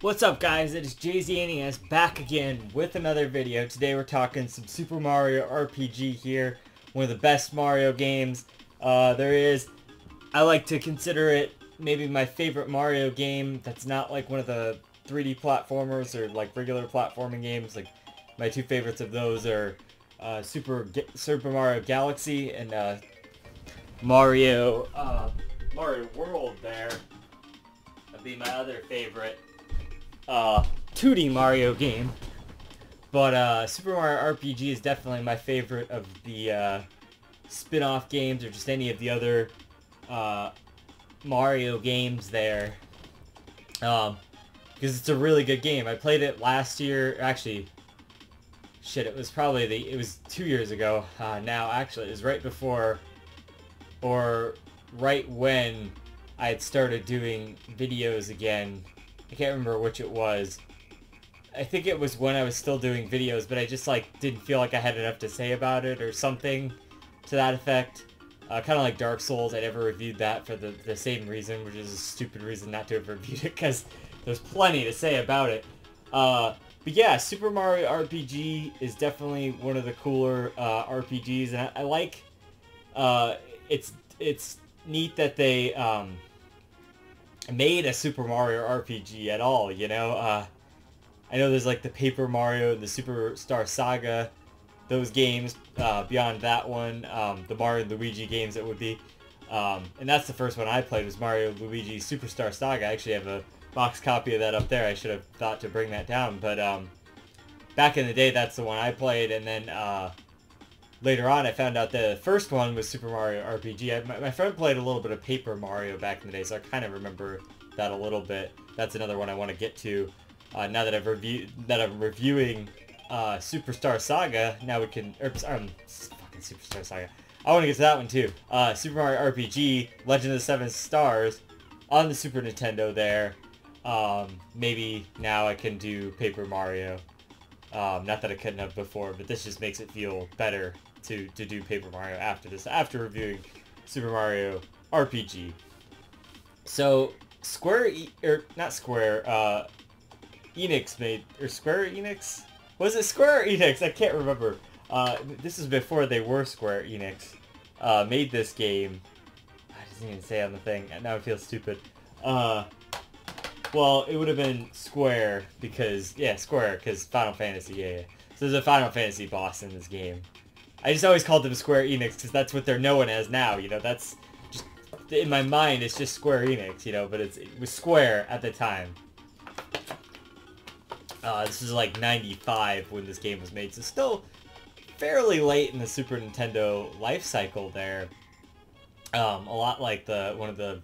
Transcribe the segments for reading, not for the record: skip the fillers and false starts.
What's up, guys? It is JZNES back again with another video. Today we're talking some Super Mario RPG here. One of the best Mario games there is. I like to consider it maybe my favorite Mario game that's not like one of the 3D platformers or like regular platforming games. Like my two favorites of those are Super Mario Galaxy and Mario World there. That'd be my other favorite 2D Mario game. But Super Mario RPG is definitely my favorite of the spin-off games or just any of the other Mario games there. Because it's a really good game. I played it last year. Actually, shit, it was probably it was 2 years ago now. Actually, it was right before or right when I had started doing videos again. I can't remember which it was. I think it was when I was still doing videos, but I just like didn't feel like I had enough to say about it or something to that effect. Kind of like Dark Souls, I never reviewed that for the same reason, which is a stupid reason not to have reviewed it because there's plenty to say about it. But yeah, Super Mario RPG is definitely one of the cooler RPGs, and I like it's neat that they made a Super Mario RPG at all, you know? I know there's like the Paper Mario and the Superstar Saga, those games, beyond that one, the Mario and Luigi games it would be. And that's the first one I played was Mario Luigi Superstar Saga. I actually have a box copy of that up there. I should have thought to bring that down, but back in the day that's the one I played, and then later on I found out the first one was Super Mario RPG. My friend played a little bit of Paper Mario back in the day, so I kind of remember that a little bit. That's another one I want to get to. Now that I'm reviewing Superstar Saga, now we can fucking Superstar Saga. I want to get to that one too. Super Mario RPG, Legend of the Seven Stars on the Super Nintendo there. Maybe now I can do Paper Mario. Not that I couldn't have before, but this just makes it feel better to do Paper Mario after this, after reviewing Super Mario RPG. So Enix made, or Square Enix? Was it Square Enix? I can't remember. This is before they were Square Enix. Made this game. I doesn't even say on the thing. Now I feel stupid. Well, it would have been Square because, yeah, Square, because Final Fantasy, yeah. So there's a Final Fantasy boss in this game. I just always called them Square Enix because that's what they're known as now, you know, that's just, in my mind, it's just Square Enix, you know, but it was Square at the time. This was like 95 when this game was made, so still fairly late in the Super Nintendo life cycle there. A lot like one of the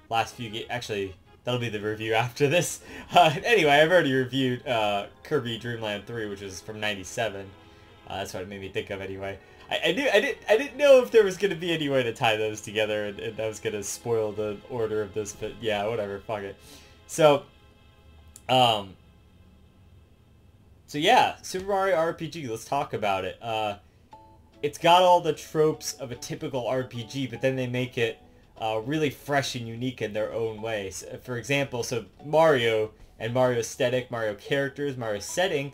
last few games, actually, that'll be the review after this. Anyway, I've already reviewed Kirby Dream Land 3, which is from 97. That's what it made me think of anyway. I didn't know if there was going to be any way to tie those together, and I was going to spoil the order of this, but yeah, whatever, fuck it. So yeah, Super Mario RPG, let's talk about it. It's got all the tropes of a typical RPG, but then they make it really fresh and unique in their own way. So, for example, so Mario and Mario aesthetic, Mario characters, Mario setting.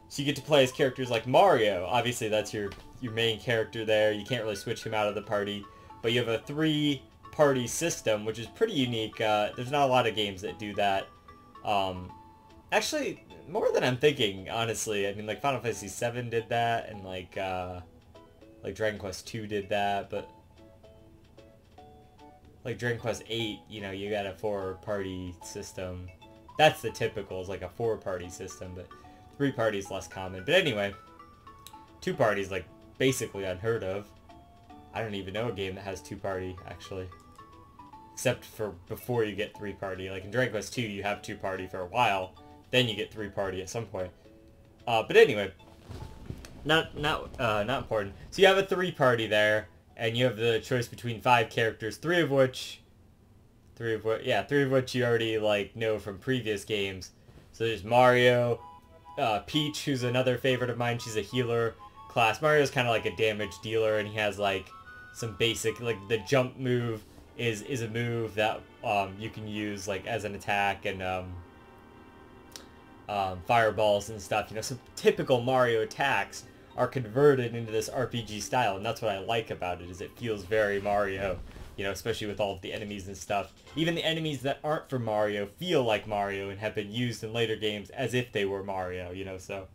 So you get to play as characters like Mario. Obviously, that's your main character there. You can't really switch him out of the party. But you have a 3-party system, which is pretty unique. There's not a lot of games that do that. Actually, more than I'm thinking, honestly. I mean, like Final Fantasy VII did that, and like Dragon Quest II did that, but like Dragon Quest VIII, you know, you got a 4-party system. That's the typical, is like a 4-party system, but 3 parties less common. But anyway, 2 parties like basically unheard of. I don't even know a game that has 2-party actually, except for before you get 3-party. Like in Dragon Quest II, you have 2-party for a while, then you get 3-party at some point. But anyway, not important. So you have a 3-party there. And you have the choice between 5 characters, three of which you already like know from previous games. So there's Mario, Peach, who's another favorite of mine. She's a healer class. Mario's kind of like a damage dealer, and he has like some basic, like the jump move is a move that you can use like as an attack, and fireballs and stuff. You know, some typical Mario attacks are converted into this RPG style, and that's what I like about it, is it feels very Mario, you know, especially with all of the enemies and stuff. Even the enemies that aren't from Mario feel like Mario and have been used in later games as if they were Mario, you know, so...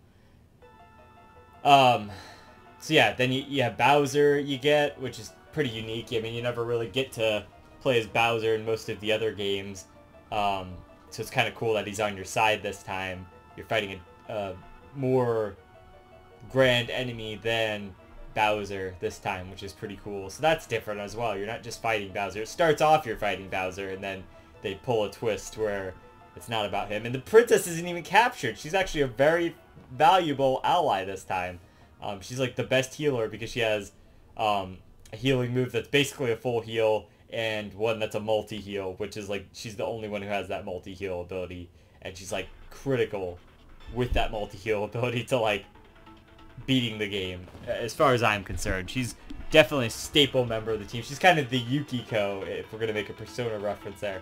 So yeah, then you have Bowser you get, which is pretty unique. I mean, you never really get to play as Bowser in most of the other games, so it's kind of cool that he's on your side this time. You're fighting a more grand enemy than Bowser this time, which is pretty cool. So that's different as well. You're not just fighting Bowser. It starts off you're fighting Bowser, and then they pull a twist where it's not about him. And the princess isn't even captured. She's actually a very valuable ally this time. She's like the best healer because she has a healing move that's basically a full heal and one that's a multi-heal, which is like she's the only one who has that multi-heal ability, and she's like critical with that multi-heal ability to like beating the game, as far as I'm concerned. She's definitely a staple member of the team. She's kind of the Yukiko, if we're gonna make a Persona reference there,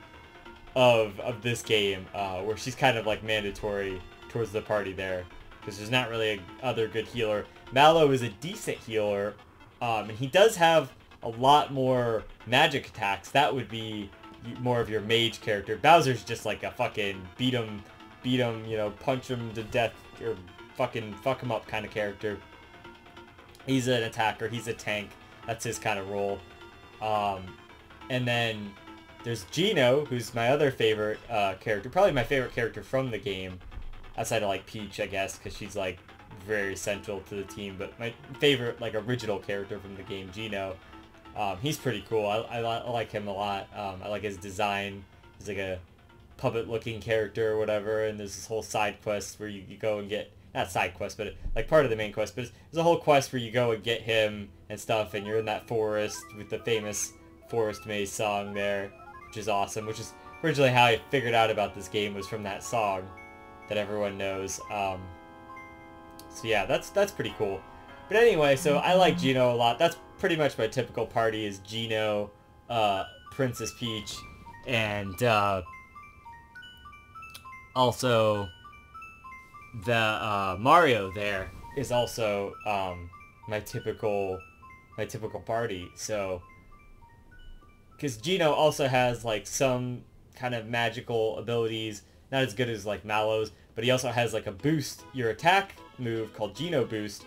of this game, where she's kind of like mandatory towards the party there, because there's not really a other good healer. Mallow is a decent healer, and he does have a lot more magic attacks. That would be more of your mage character. Bowser's just like a fucking beat him, you know, punch him to death, or fucking fuck him up kind of character. He's an attacker, he's a tank. That's his kind of role. And then there's Geno, who's my other favorite character. Probably my favorite character from the game. Outside of like Peach, I guess, because she's like very central to the team. But my favorite like original character from the game, Geno. He's pretty cool. I like him a lot. I like his design. He's like a puppet-looking character or whatever. And there's this whole side quest where you go and get, not side quest, but like part of the main quest. But there's a whole quest where you go and get him and stuff, and you're in that forest with the famous Forest Maze song there, which is awesome. Which is originally how I figured out about this game, was from that song that everyone knows. So yeah, that's pretty cool. But anyway, so I like Geno a lot. That's pretty much my typical party, is Geno, Princess Peach, and also the Mario there is also my typical party. So because Geno also has like some kind of magical abilities, not as good as like Mallow's, but he also has like a boost your attack move called Geno Boost,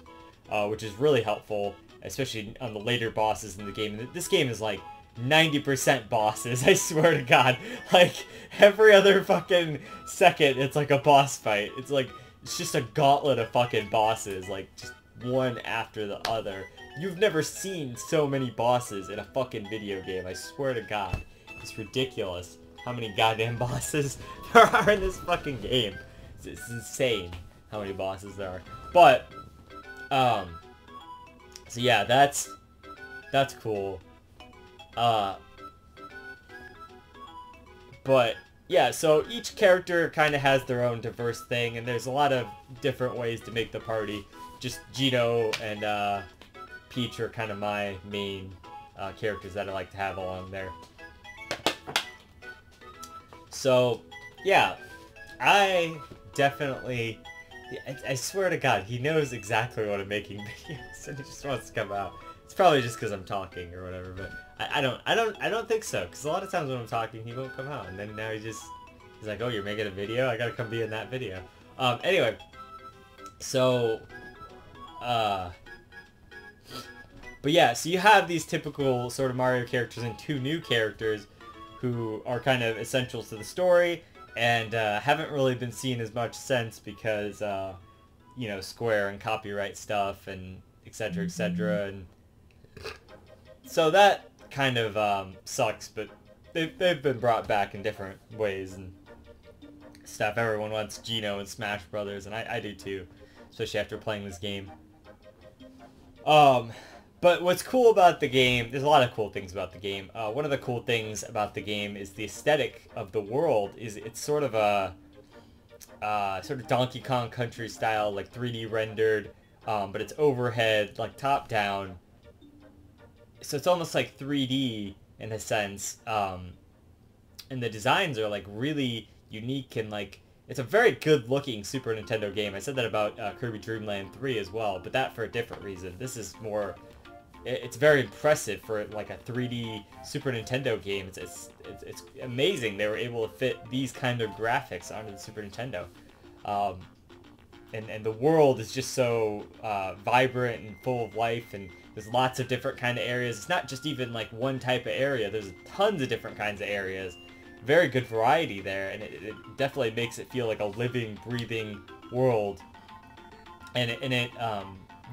which is really helpful, especially on the later bosses in the game. And this game is like 90% bosses, I swear to God. Like every other fucking second it's like a boss fight. It's like, it's just a gauntlet of fucking bosses, like just one after the other. You've never seen so many bosses in a fucking video game, I swear to God. It's ridiculous how many goddamn bosses there are in this fucking game. It's insane how many bosses there are. But, so yeah, that's cool. But, yeah, so each character kind of has their own diverse thing, and there's a lot of different ways to make the party. Just Geno and, Peach are kind of my main, characters that I like to have along there. So, yeah, I definitely, I swear to God, he knows exactly what I'm making videos, and he just wants to come out. It's probably just because I'm talking or whatever, but I don't think so, because a lot of times when I'm talking, he won't come out, and then now he's like, oh, you're making a video? I gotta come be in that video. Anyway, so, but yeah, so you have these typical sort of Mario characters and two new characters who are kind of essentials to the story, and haven't really been seen as much since because, you know, Square and copyright stuff and etc. etc. And so that kind of sucks, but they've been brought back in different ways and stuff. Everyone wants Geno and Smash Brothers, and I do too, especially after playing this game. But what's cool about the game, there's a lot of cool things about the game. One of the cool things about the game is the aesthetic of the world. It's sort of a sort of Donkey Kong Country style, like 3D rendered, but it's overhead, like top down. So it's almost like 3D in a sense. And the designs are like really unique and like It's a very good-looking Super Nintendo game. I said that about Kirby Dream Land 3 as well, but that for a different reason. This is more... It's very impressive for like a 3D Super Nintendo game. It's amazing they were able to fit these kind of graphics onto the Super Nintendo. And the world is just so vibrant and full of life, and there's lots of different kind of areas. It's not just even like one type of area. There's tons of different kinds of areas. Very good variety there, and it definitely makes it feel like a living, breathing world. And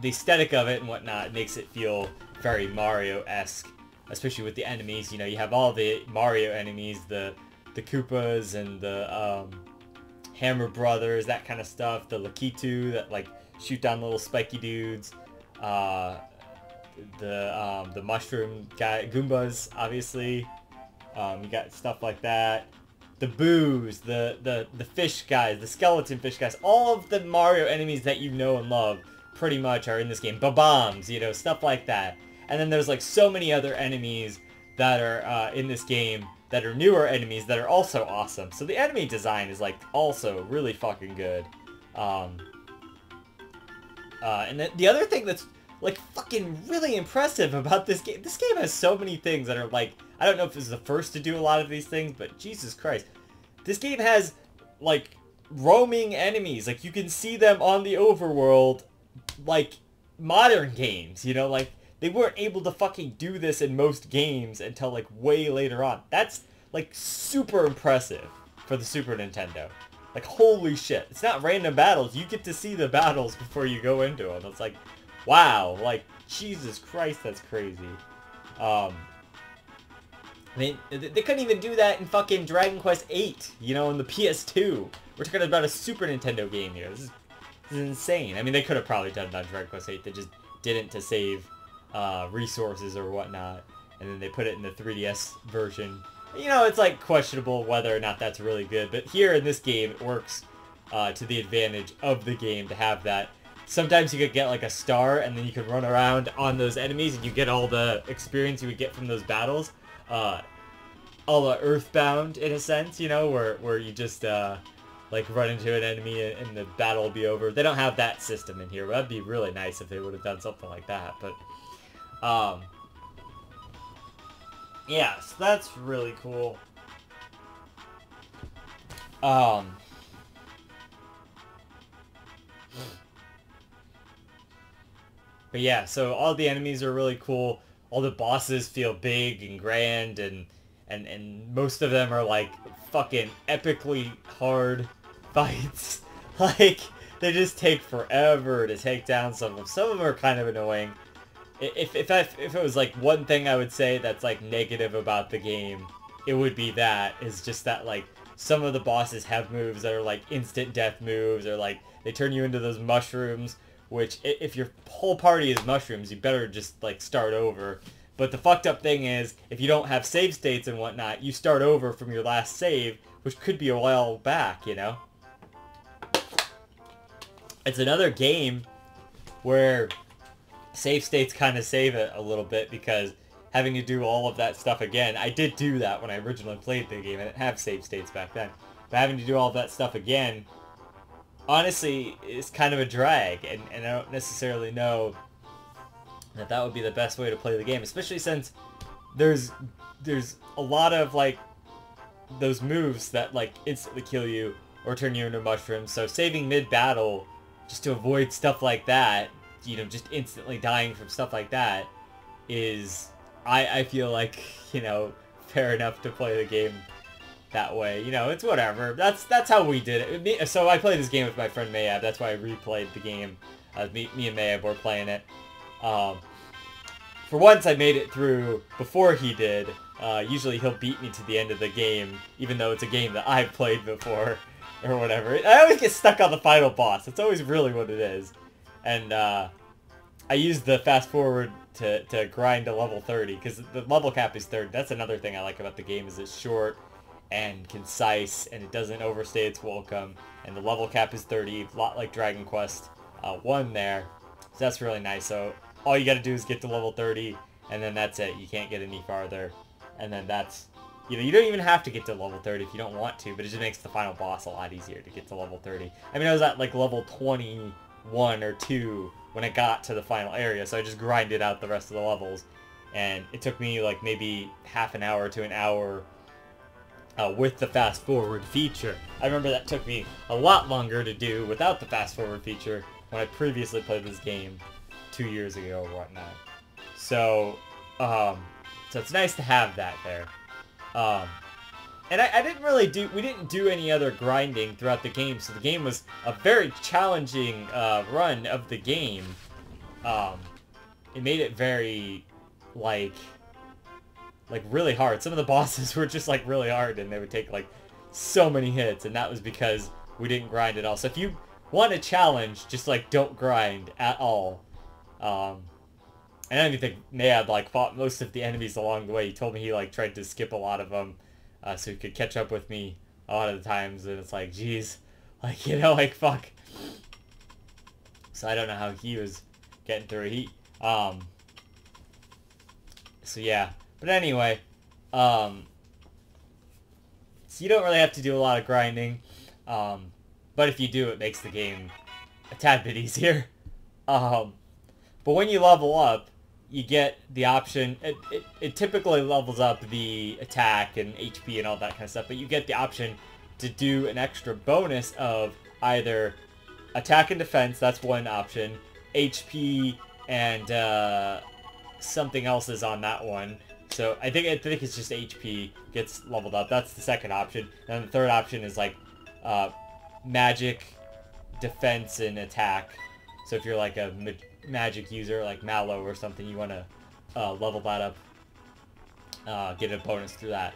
the aesthetic of it and whatnot makes it feel very Mario-esque, especially with the enemies. You know, you have all the Mario enemies, the Koopas and the Hammer Brothers, that kind of stuff. The Lakitu that like shoot down little spiky dudes. The mushroom guy, Goombas, obviously. You got stuff like that. The Boos, the fish guys, the skeleton fish guys. All of the Mario enemies that you know and love pretty much are in this game. Bombs, you know, stuff like that. And then there's like so many other enemies that are in this game that are newer enemies that are also awesome. So the enemy design is like also really fucking good. And the other thing that's like fucking really impressive about this game has so many things that are like, I don't know if this is the first to do a lot of these things, but Jesus Christ. This game has like roaming enemies. Like you can see them on the overworld like modern games, you know, like they weren't able to fucking do this in most games until like way later on. That's like super impressive for the Super Nintendo. Like holy shit. It's not random battles. You get to see the battles before you go into them. It's like, wow, like Jesus Christ, that's crazy. I mean, they couldn't even do that in fucking Dragon Quest VIII, you know, in the PS2. We're talking about a Super Nintendo game here. This is insane. I mean, they could have probably done it on Dragon Quest VIII. They just didn't to save resources or whatnot. And then they put it in the 3DS version. You know, it's like questionable whether or not that's really good. But here in this game, it works to the advantage of the game to have that. Sometimes you could get like a star and then you could run around on those enemies and you get all the experience you would get from those battles. All the Earthbound in a sense, you know, where you just like run into an enemy and the battle will be over. They don't have that system in here. That'd be really nice if they would have done something like that. But yeah, so that's really cool. But yeah, so all the enemies are really cool. All the bosses feel big and grand, and most of them are like fucking epically hard fights. Like they just take forever to take down some of them. Some of them are kind of annoying. If it was like one thing I would say that's like negative about the game, it would be that is just that like some of the bosses have moves that are like instant death moves, or like they turn you into those mushrooms. Which, if your whole party is mushrooms, you better just, like, start over. But the fucked up thing is, if you don't have save states and whatnot, you start over from your last save, which could be a while back, you know? It's another game where save states kind of save it a little bit, because having to do all of that stuff again, I did do that when I originally played the game. I didn't have save states back then. But having to do all of that stuff again, honestly, it's kind of a drag, and I don't necessarily know that would be the best way to play the game, especially since there's a lot of, like, those moves that, like, instantly kill you or turn you into mushrooms, so saving mid-battle just to avoid stuff like that, you know, just instantly dying from stuff like that is, I feel like, you know, fair enough to play the game that way. You know, it's whatever. That's how we did it. So I played this game with my friend Mayab. That's why I replayed the game. Me and Mayab were playing it. For once, I made it through before he did. Usually he'll beat me to the end of the game, even though it's a game that I've played before, or whatever. I always get stuck on the final boss. That's always really what it is. And I use the fast forward to grind to level 30, because the level cap is 30. That's another thing I like about the game, is it's short and concise, and it doesn't overstay its welcome, and the level cap is 30, a lot like Dragon Quest 1 there, so that's really nice. So all you gotta do is get to level 30, and then that's it. You can't get any farther, and then that's You know, you don't even have to get to level 30 if you don't want to, but it just makes the final boss a lot easier to get to level 30. I mean, I was at like level 21 or 2 when I got to the final area, so I just grinded out the rest of the levels. And it took me like maybe half an hour to an hour with the fast forward feature. I remember that took me a lot longer to do without the fast forward feature when I previously played this game 2 years ago or whatnot. So it's nice to have that there. And I didn't really we didn't do any other grinding throughout the game, so the game was a very challenging run of the game. It made it very, like really hard. Some of the bosses were just, like, really hard, and they would take, like, so many hits, and that was because we didn't grind at all. So if you want a challenge, just, like, don't grind at all. And I don't even think Nayab, like, fought most of the enemies along the way. He told me he, like, tried to skip a lot of them so he could catch up with me a lot of the times. And it's like, geez, like, you know, like, fuck. So I don't know how he was getting through it. So yeah. But anyway, so you don't really have to do a lot of grinding. But if you do, it makes the game a tad bit easier. But when you level up, you get the option, it typically levels up the attack and HP and all that kind of stuff, but you get the option to do an extra bonus of either attack and defense, that's one option, HP, and something else is on that one. So I think it's just HP gets leveled up. That's the second option. And the third option is like magic, defense, and attack. So if you're like a magic user like Mallow or something, you want to level that up, get a bonus through that.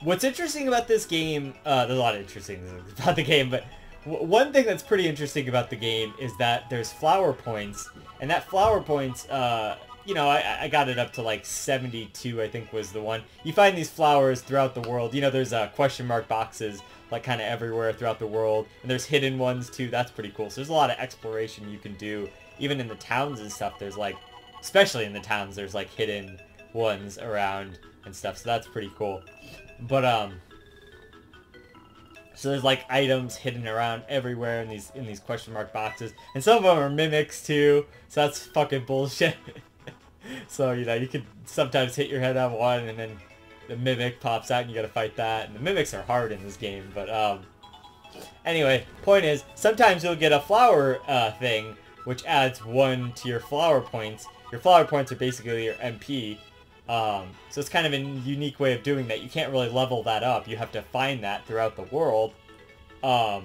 What's interesting about this game, there's a lot of interesting things about the game, but one thing that's pretty interesting about the game is that there's flower points, and that flower points, you know, I got it up to like 72, I think was the one. You find these flowers throughout the world. You know, there's question mark boxes like kind of everywhere throughout the world, and there's hidden ones too. That's pretty cool. So there's a lot of exploration you can do. Even in the towns and stuff, there's like, especially in the towns, there's like hidden ones around and stuff. So that's pretty cool. But so there's like items hidden around everywhere in these question mark boxes, and some of them are mimics too. So that's fucking bullshit. So, you know, you could sometimes hit your head on one, and then the mimic pops out, and you gotta fight that. And the mimics are hard in this game, but anyway, point is, sometimes you'll get a flower thing, which adds 1 to your flower points. Your flower points are basically your MP. So it's kind of a unique way of doing that. You can't really level that up. You have to find that throughout the world. But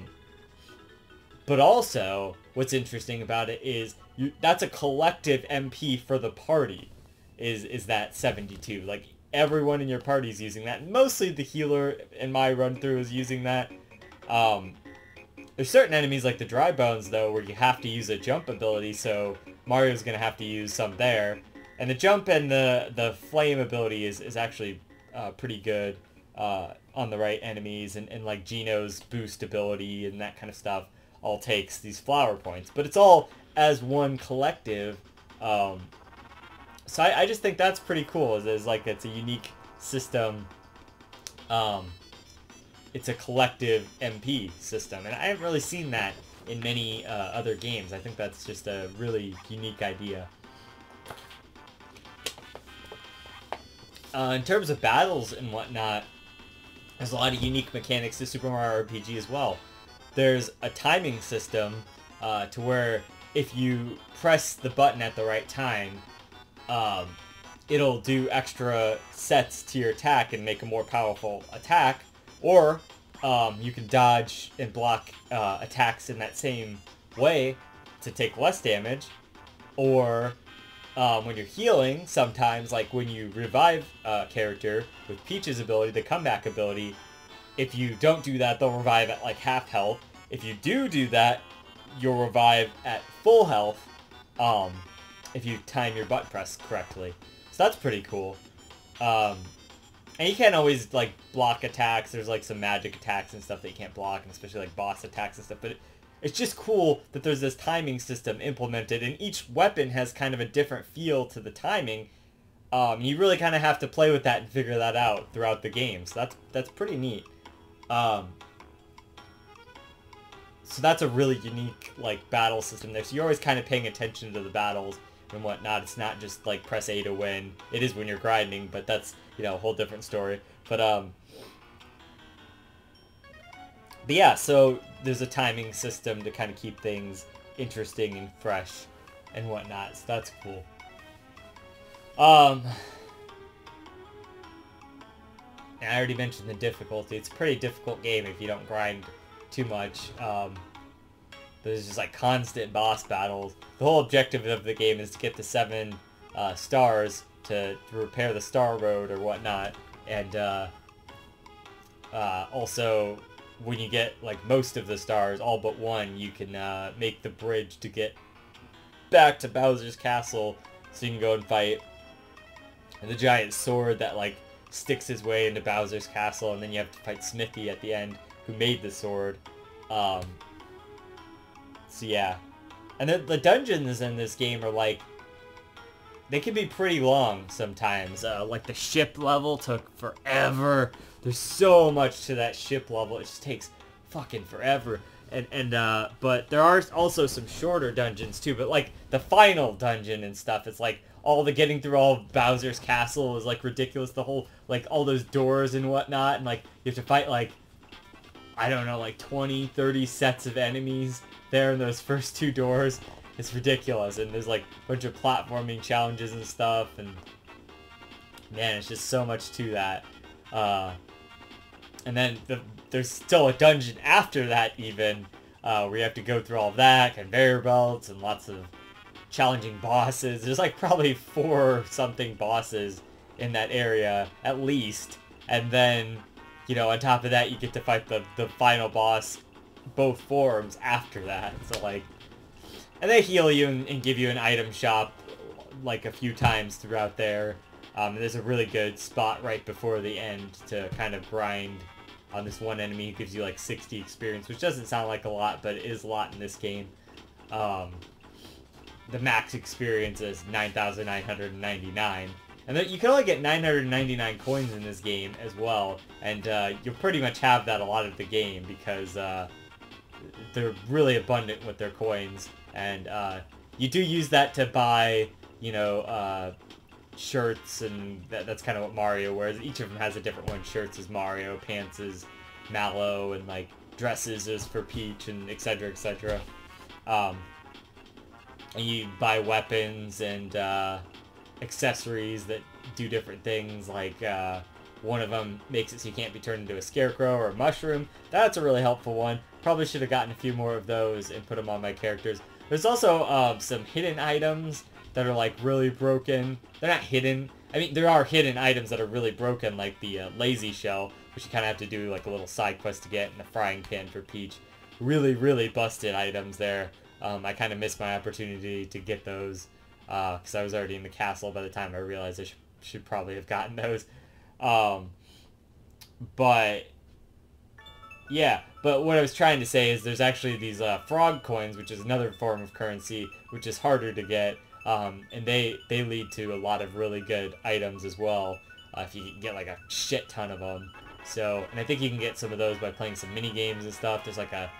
also, what's interesting about it is that's a collective MP for the party, is that 72. Like, everyone in your party is using that. Mostly the healer in my run-through is using that. There's certain enemies like the dry bones, though, where you have to use a jump ability, so Mario's going to have to use some there. And the jump and the flame ability is actually pretty good on the right enemies, and like Geno's boost ability and that kind of stuff all takes these flower points. But it's all as one collective. So I just think that's pretty cool. It's like, it's a unique system. It's a collective MP system, and I haven't really seen that in many other games. I think that's just a really unique idea. In terms of battles and whatnot, there's a lot of unique mechanics to Super Mario RPG as well. There's a timing system to where if you press the button at the right time, it'll do extra sets to your attack and make a more powerful attack. Or you can dodge and block attacks in that same way to take less damage. Or when you're healing, sometimes, like when you revive a character with Peach's ability, the comeback ability, if you don't do that, they'll revive at like half health. If you do that, you'll revive at full health if you time your button press correctly. So that's pretty cool. And you can't always like block attacks. There's like some magic attacks and stuff that you can't block, and especially like boss attacks and stuff. But it's just cool that there's this timing system implemented, and each weapon has kind of a different feel to the timing. You really kind of have to play with that and figure that out throughout the game. So that's pretty neat. So that's a really unique, like, battle system there. So you're always kind of paying attention to the battles and whatnot. It's not just, like, press A to win. It is when you're grinding, but that's, you know, a whole different story. But yeah, so there's a timing system to kind of keep things interesting and fresh and whatnot. So that's cool. And I already mentioned the difficulty. It's a pretty difficult game if you don't grind too much. There's just like constant boss battles. The whole objective of the game is to get the 7 stars to repair the star road or whatnot. And also, when you get like most of the stars, all but one, you can make the bridge to get back to Bowser's castle, so you can go and fight the giant sword that like sticks his way into Bowser's castle, and then you have to fight Smithy at the end, who made the sword. So yeah, and the dungeons in this game are like, they can be pretty long sometimes. Like the ship level took forever. There's so much to that ship level. It just takes fucking forever. But there are also some shorter dungeons too. But like the final dungeon and stuff, it's like all the getting through all of Bowser's castle is like ridiculous. The whole, like, all those doors and whatnot, and like you have to fight like, I don't know, like 20, 30 sets of enemies there in those first 2 doors. It's ridiculous, and there's like a bunch of platforming challenges and stuff, and man, it's just so much to that. And then there's still a dungeon after that even, where you have to go through all of that, conveyor belts, and lots of challenging bosses. There's like probably 4 something bosses in that area, at least. And then, you know, on top of that, you get to fight the final boss, both forms, after that. So like, and they heal you and give you an item shop like a few times throughout there. And there's a really good spot right before the end to kind of grind on this one enemy who gives you like 60 experience, which doesn't sound like a lot, but it is a lot in this game. The max experience is 9,999. And you can only get 999 coins in this game as well, and you'll pretty much have that a lot of the game because they're really abundant with their coins, and you do use that to buy, you know, shirts, and that's kind of what Mario wears. Each of them has a different one. Shirts is Mario, pants is Mallow, and like dresses is for Peach, and etc. etc. And you buy weapons and accessories that do different things, like one of them makes it so you can't be turned into a scarecrow or a mushroom. That's a really helpful one. Probably should have gotten a few more of those and put them on my characters. There's also some hidden items that are like really broken. They're not hidden. I mean, there are hidden items that are really broken, like the lazy shell, which you kind of have to do like a little side quest to get, and the frying pan for Peach. Really, really busted items there. I kind of missed my opportunity to get those because I was already in the castle by the time I realized I should probably have gotten those. But yeah, but what I was trying to say is there's actually these frog coins, which is another form of currency, which is harder to get, and they lead to a lot of really good items as well, if you can get like a shit ton of them. So, and I think you can get some of those by playing some mini games and stuff. There's like a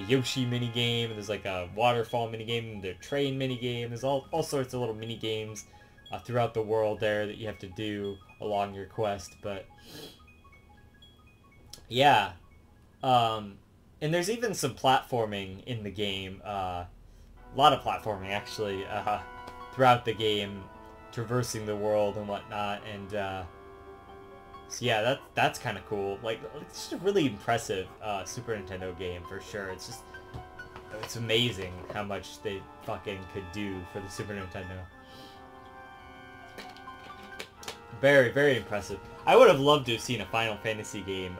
Yoshi mini game, and there's like a waterfall mini game, and the train mini game. There's all sorts of little mini games throughout the world there that you have to do along your quest. But yeah, and there's even some platforming in the game. A lot of platforming actually throughout the game, traversing the world and whatnot. And so yeah, that's kind of cool. Like, it's just a really impressive Super Nintendo game for sure. It's amazing how much they fucking could do for the Super Nintendo. Very, very impressive. I would have loved to have seen a Final Fantasy game,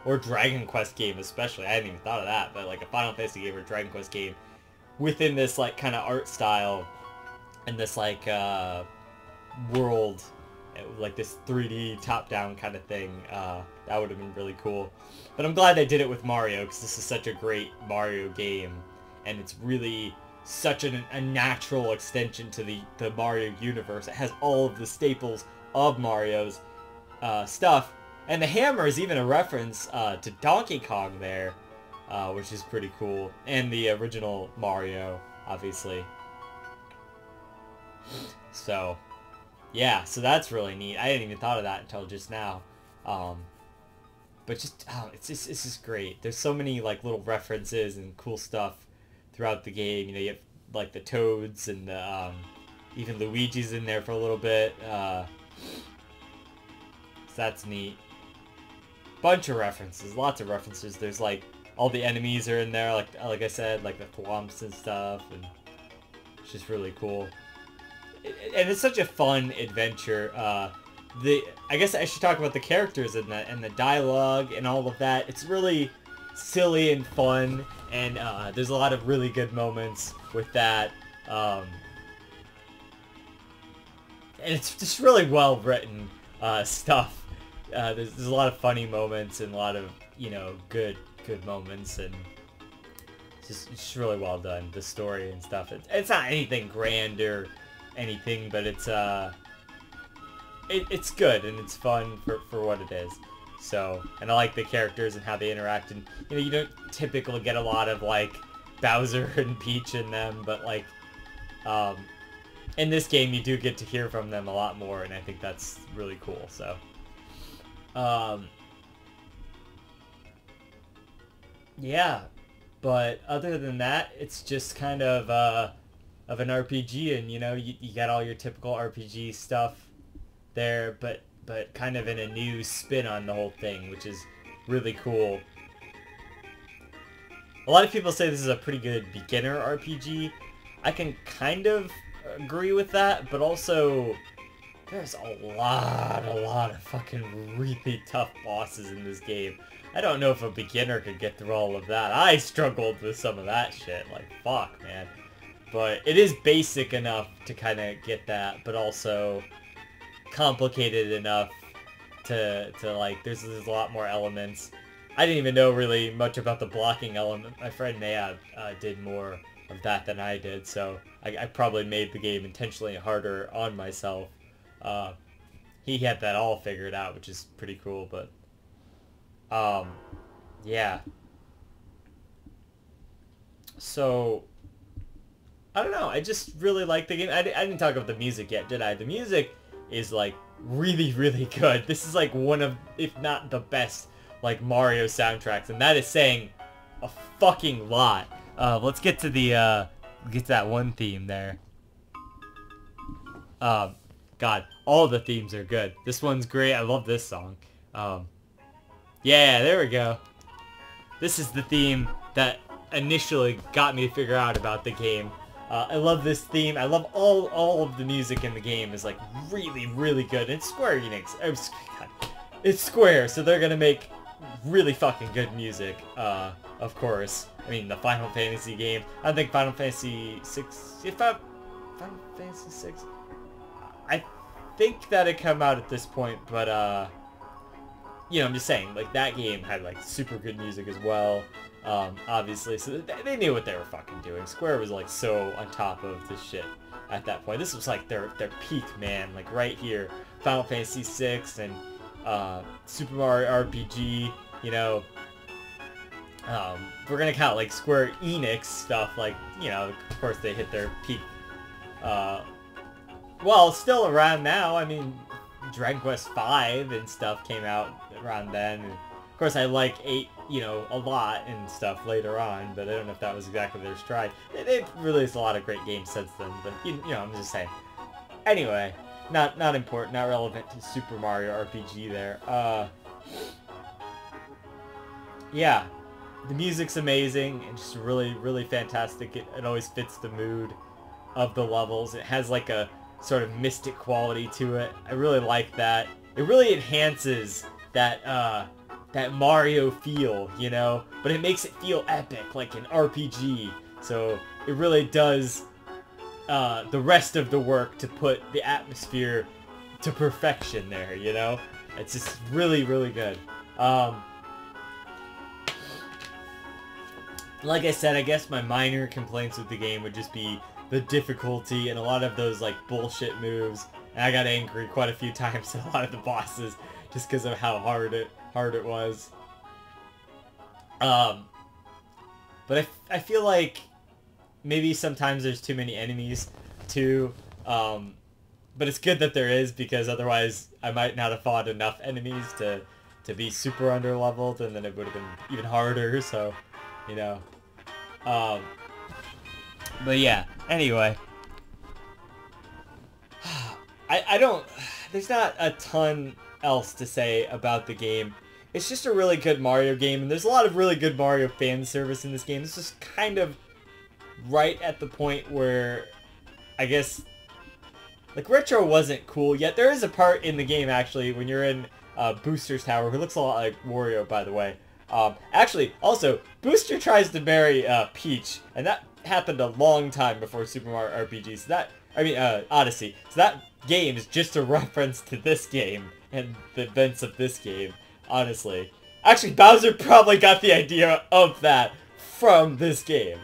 or Dragon Quest game especially. I hadn't even thought of that, but like a Final Fantasy game or Dragon Quest game within this like kind of art style and this like world, like this 3D top-down kind of thing. That would have been really cool. But I'm glad they did it with Mario, because this is such a great Mario game, and it's really such a natural extension to the Mario universe. It has all of the staples of Mario's stuff. And the hammer is even a reference to Donkey Kong there, which is pretty cool. And the original Mario, obviously. So, yeah, so that's really neat. I hadn't even thought of that until just now. But just, it's just great. There's so many, like, little references and cool stuff throughout the game. You know, you have, like, the Toads and the, even Luigi's in there for a little bit. So that's neat. Bunch of references, lots of references. There's, like, all the enemies are in there, like I said, like the thwomps and stuff, and it's just really cool. And it's such a fun adventure. I guess I should talk about the characters and the dialogue and all of that. It's really silly and fun, and there's a lot of really good moments with that. And it's just really well written stuff. There's a lot of funny moments and a lot of, you know, good moments, and it's just really well done. The story and stuff. It's not anything grand or anything, but it's good and it's fun for what it is. So, and I like the characters and how they interact, and you know, you don't typically get a lot of like Bowser and Peach in them, but like in this game you do get to hear from them a lot more, and I think that's really cool. So yeah, but other than that, it's just kind of an RPG, and you know, you got all your typical RPG stuff there, but kind of in a new spin on the whole thing, which is really cool. A lot of people say this is a pretty good beginner RPG. I can kind of agree with that, but also there's a lot of fucking really tough bosses in this game. I don't know if a beginner could get through all of that. I struggled with some of that shit, like fuck, man. But it is basic enough to kind of get that, but also complicated enough to like, there's a lot more elements. I didn't even know really much about the blocking element. My friend Naya did more of that than I did, so I probably made the game intentionally harder on myself. He had that all figured out, which is pretty cool, but yeah. So I don't know, I just really like the game. I didn't talk about the music yet, did I? The music is like really good. This is like one of, if not the best, like Mario soundtracks, and that is saying a fucking lot. Let's get to the get to that one theme there. God, all the themes are good. This one's great. I love this song. Yeah, there we go. This is the theme that initially got me to figure out about the game. I love this theme. I love all of the music in the game is like really good. It's Square Enix. It's Square, so they're gonna make really fucking good music. Of course. I mean, the Final Fantasy game. I don't think Final Fantasy 6. Final Fantasy 6. I think that it come out at this point, but you know, I'm just saying, like, that game had like super good music as well. Obviously, so they knew what they were fucking doing. Square was like so on top of this shit at that point. This was like their peak, man, like right here. Final Fantasy 6 and Super Mario RPG, you know. We're gonna count like Square Enix stuff, like, you know, of course they hit their peak. Well, still around now. I mean, Dragon Quest V and stuff came out around then. And of course, I like 8, you know, a lot and stuff later on, but I don't know if that was exactly their stride. They've released a lot of great games since then, but you know, I'm just saying. Anyway, not important, not relevant to Super Mario RPG there. Yeah, the music's amazing and just really fantastic. It always fits the mood of the levels. It has like a sort of mystic quality to it. I really like that. It really enhances that that Mario feel, you know, but it makes it feel epic, like an RPG. So it really does the rest of the work to put the atmosphere to perfection there, you know? It's just really good. Like I said, I guess my minor complaints with the game would just be the difficulty and a lot of those like bullshit moves And I got angry quite a few times at a lot of the bosses just because of how hard it was. But I feel like maybe sometimes there's too many enemies too. But it's good that there is, because otherwise I might not have fought enough enemies to be super under leveled, and then it would have been even harder. So, you know. But yeah. Anyway, I don't. There's not a ton else to say about the game. It's just a really good Mario game, and there's a lot of really good Mario fan service in this game. It's just kind of right at the point where, I guess, like, Retro wasn't cool yet. There is a part in the game, actually, when you're in Booster's Tower, who looks a lot like Wario, by the way. Actually, also, Booster tries to marry Peach, and that happened a long time before Super Mario RPG. So that, Odyssey. So that game is just a reference to this game and the events of this game, honestly. Actually, Bowser probably got the idea of that from this game.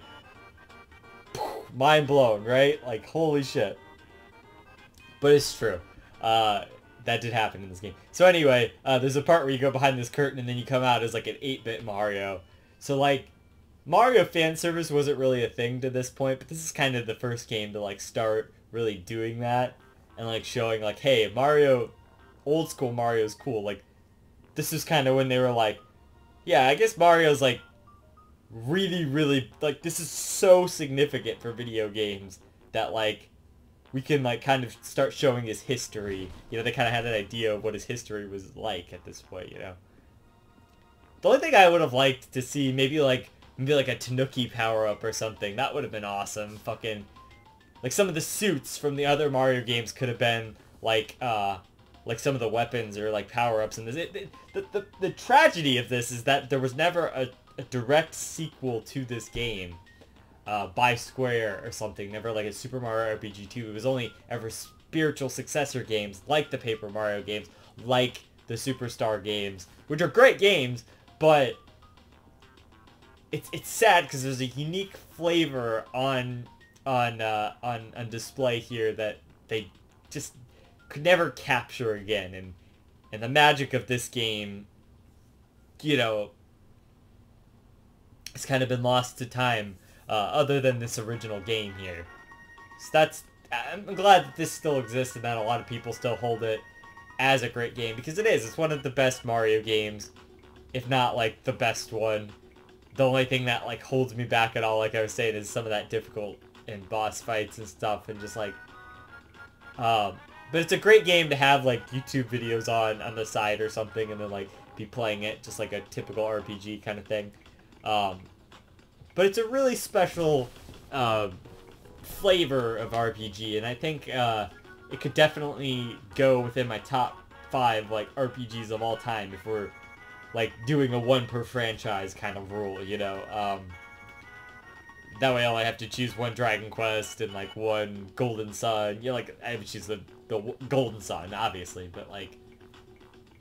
Mind blown, right? Like, holy shit. But it's true. That did happen in this game. So anyway, there's a part where you go behind this curtain and then you come out as like an 8-bit Mario. So like, Mario fan service wasn't really a thing to this point, but this is kind of the first game to like start really doing that. And like showing like, hey, Mario, old school Mario's cool. Like, this is kind of when they were like, yeah, I guess Mario's like really, really, like, this is so significant for video games that like, we can like kind of start showing his history. You know, they kind of had an idea of what his history was like at this point, you know. The only thing I would have liked to see, maybe like a Tanuki power-up or something. That would have been awesome. Fucking, like, some of the suits from the other Mario games could have been like some of the weapons or like power-ups in this. The tragedy of this is that there was never a direct sequel to this game. By Square or something, never like a Super Mario RPG 2. It was only ever spiritual successor games like the Paper Mario games, like the Superstar games, which are great games, but it's sad because there's a unique flavor on display here that they just could never capture again, and the magic of this game, you know, it's kind of been lost to time. Other than this original game here. So I'm glad that this still exists and that a lot of people still hold it as a great game, because it is. It's one of the best Mario games, if not like the best one. The only thing that like holds me back at all, like I was saying, is some of that difficult and boss fights and stuff, and just like, but it's a great game to have like YouTube videos on the side or something, and then like be playing it just like a typical RPG kind of thing. But it's a really special flavor of RPG, and I think it could definitely go within my top 5 like RPGs of all time if we're like doing a one per franchise kind of rule, you know. That way, all I have to choose one Dragon Quest and like one Golden Sun. You know, like I would choose the Golden Sun, obviously, but like,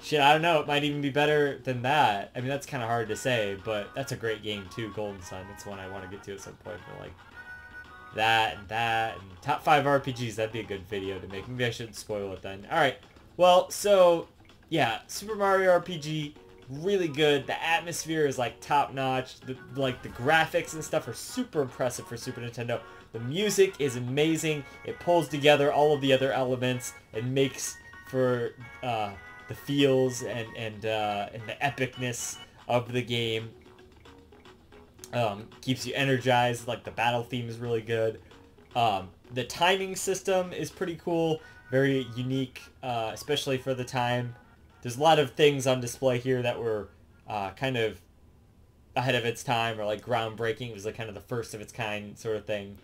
shit, I don't know. It might even be better than that. I mean, that's kind of hard to say, but that's a great game too, Golden Sun. It's one I want to get to at some point. But like that and top 5 RPGs, that'd be a good video to make. Maybe I shouldn't spoil it then. All right. Well, so yeah, Super Mario RPG, really good. The atmosphere is like top notch. The graphics and stuff are super impressive for Super Nintendo. The music is amazing. It pulls together all of the other elements and makes for the feels and the epicness of the game. Keeps you energized. Like, the battle theme is really good. The timing system is pretty cool. Very unique, especially for the time. There's a lot of things on display here that were kind of ahead of its time, or like groundbreaking. It was like kind of the first of its kind sort of thing.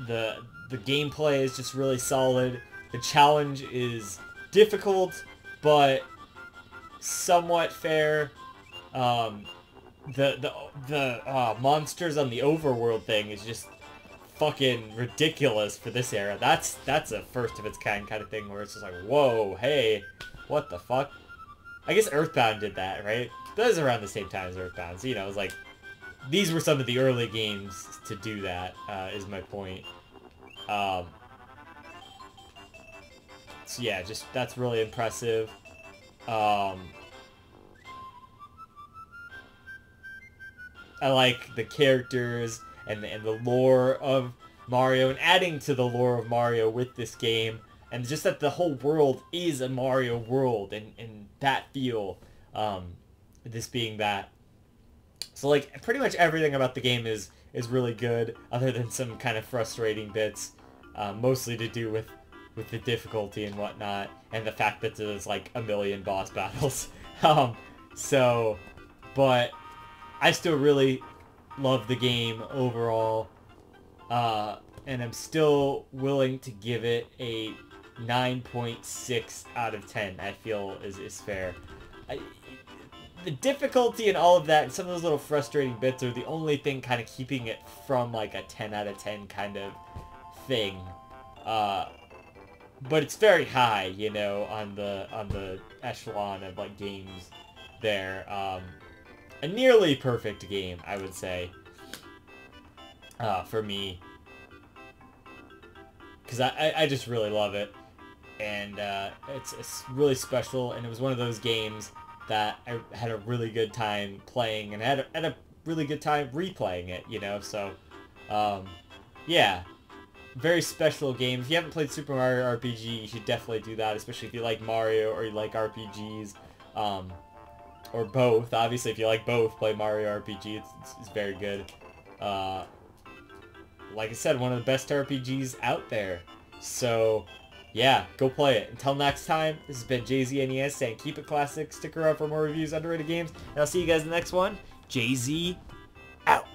The gameplay is just really solid. The challenge is difficult, but somewhat fair. The monsters on the overworld thing is just fucking ridiculous for this era. That's a first of its kind of thing where it's just like, whoa, hey, what the fuck? I guess Earthbound did that, right? That was around the same time as Earthbound, so, you know, it was like, these were some of the early games to do that, is my point. So yeah, just that's really impressive. I like the characters and the lore of Mario, and adding to the lore of Mario with this game, and just that the whole world is a Mario world, and that feel, this being that. So like pretty much everything about the game is really good, other than some kind of frustrating bits, mostly to do with the difficulty and whatnot, and the fact that there's like a million boss battles. So, but I still really love the game overall, and I'm still willing to give it a 9.6 out of 10. I feel is fair. The difficulty and all of that, and some of those little frustrating bits are the only thing kind of keeping it from like a 10 out of 10 kind of thing. But it's very high, you know, on the echelon of like games there. A nearly perfect game, I would say, for me, because I just really love it, and it's really special, and it was one of those games that I had a really good time playing, and had a really good time replaying it, you know. So yeah, very special game. If you haven't played Super Mario RPG, you should definitely do that, especially if you like Mario or you like RPGs, or both. Obviously, if you like both, play Mario RPG. It's very good. Like I said, one of the best RPGs out there. So yeah, go play it. Until next time, this has been JZNES saying keep it classic, stick around for more reviews, underrated games, and I'll see you guys in the next one. JZ out.